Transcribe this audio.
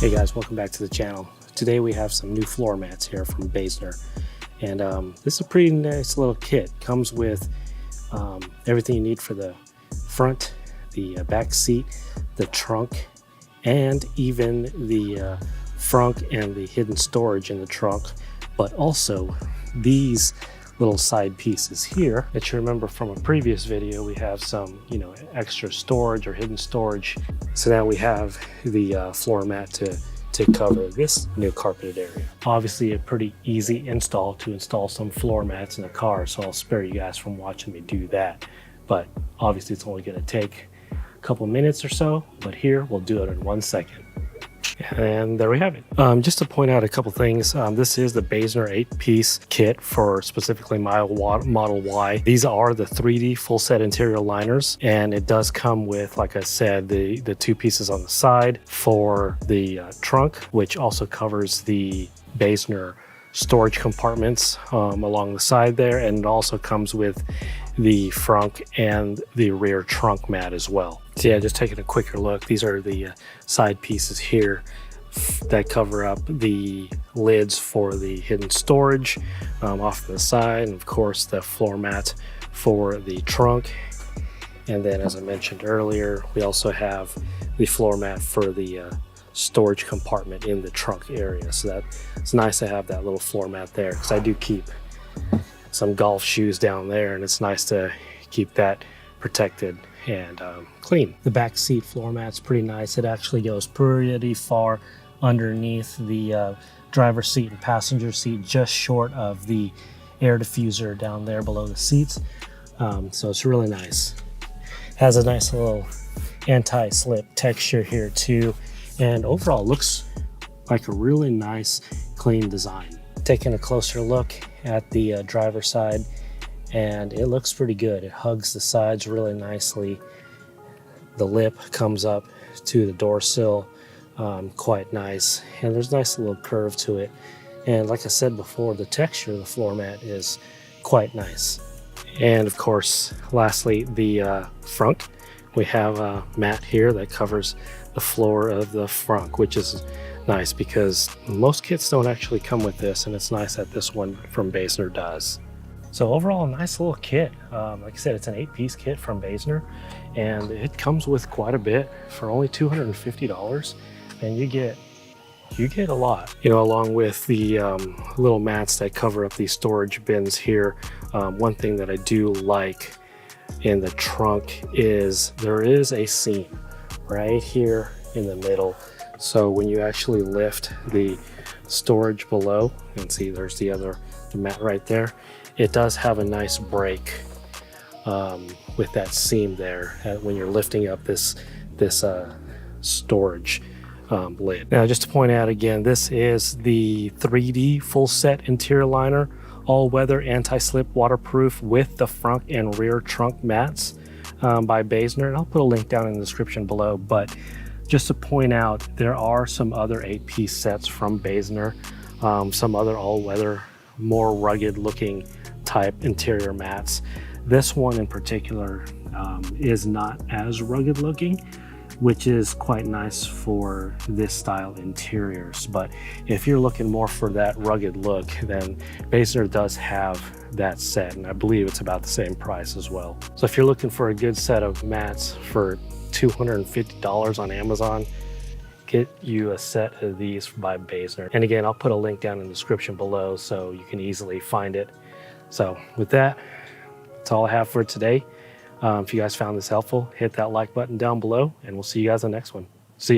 Hey guys, welcome back to the channel. Today we have some new floor mats here from Basner, and this is a pretty nice little kit. Comes with everything you need for the front, the back seat, the trunk, and even the frunk and the hidden storage in the trunk, but also these little side pieces here that you remember from a previous video. We have some, extra storage or hidden storage. So now we have the floor mat to cover this new carpeted area. Obviously a pretty easy install to install some floor mats in a car, so I'll spare you guys from watching me do that. But obviously it's only gonna take a couple minutes or so, but here we'll do it in 1 second. And there we have it. Just to point out a couple things, this is the Basner 8-piece kit for specifically my Model Y. These are the 3D full set interior liners, and it does come with, like I said, the 2 pieces on the side for the trunk, which also covers the Basner storage compartments along the side there, and it also comes with the frunk and the rear trunk mat as well. So yeah, just taking a quicker look, these are the side pieces here that cover up the lids for the hidden storage off to the side, and of course the floor mat for the trunk. And then, as I mentioned earlier, we also have the floor mat for the storage compartment in the trunk area. So that it's nice to have that little floor mat there, because I do keep some golf shoes down there, and it's nice to keep that protected and clean. The back seat floor mat's pretty nice. It actually goes pretty far underneath the driver's seat and passenger seat, just short of the air diffuser down there below the seats. So it's really nice. Has a nice little anti-slip texture here too, and overall looks like a really nice clean design. Taking a closer look at the driver's side, and it looks pretty good. It hugs the sides really nicely. The lip comes up to the door sill, quite nice, and there's a nice little curve to it. And like I said before, the texture of the floor mat is quite nice. And of course, lastly, the frunk. We have a mat here that covers the floor of the frunk, which is nice because most kits don't actually come with this, and it's nice that this one from Basner does. So overall, a nice little kit. Like I said, it's an 8-piece kit from Basner, and it comes with quite a bit for only $250, and you get a lot. Along with the little mats that cover up these storage bins here. One thing that I do like in the trunk is there is a seam right here in the middle. So when you actually lift the storage below, and see there's the mat right there, it does have a nice break with that seam there when you're lifting up this storage lid. Now, just to point out again, this is the 3D full set interior liner, all weather, anti-slip, waterproof, with the front and rear trunk mats by Basner. And I'll put a link down in the description below. But just to point out, there are some other 8-piece sets from Basner, some other all-weather, more rugged looking type interior mats. This one in particular is not as rugged looking, which is quite nice for this style interiors. But if you're looking more for that rugged look, then Basner does have that set, and I believe it's about the same price as well. So if you're looking for a good set of mats for $250 on Amazon, get you a set of these by Basner. And again, I'll put a link down in the description below so you can easily find it. So with that, that's all I have for today. If you guys found this helpful, hit that like button down below, and we'll see you guys on the next one. See ya.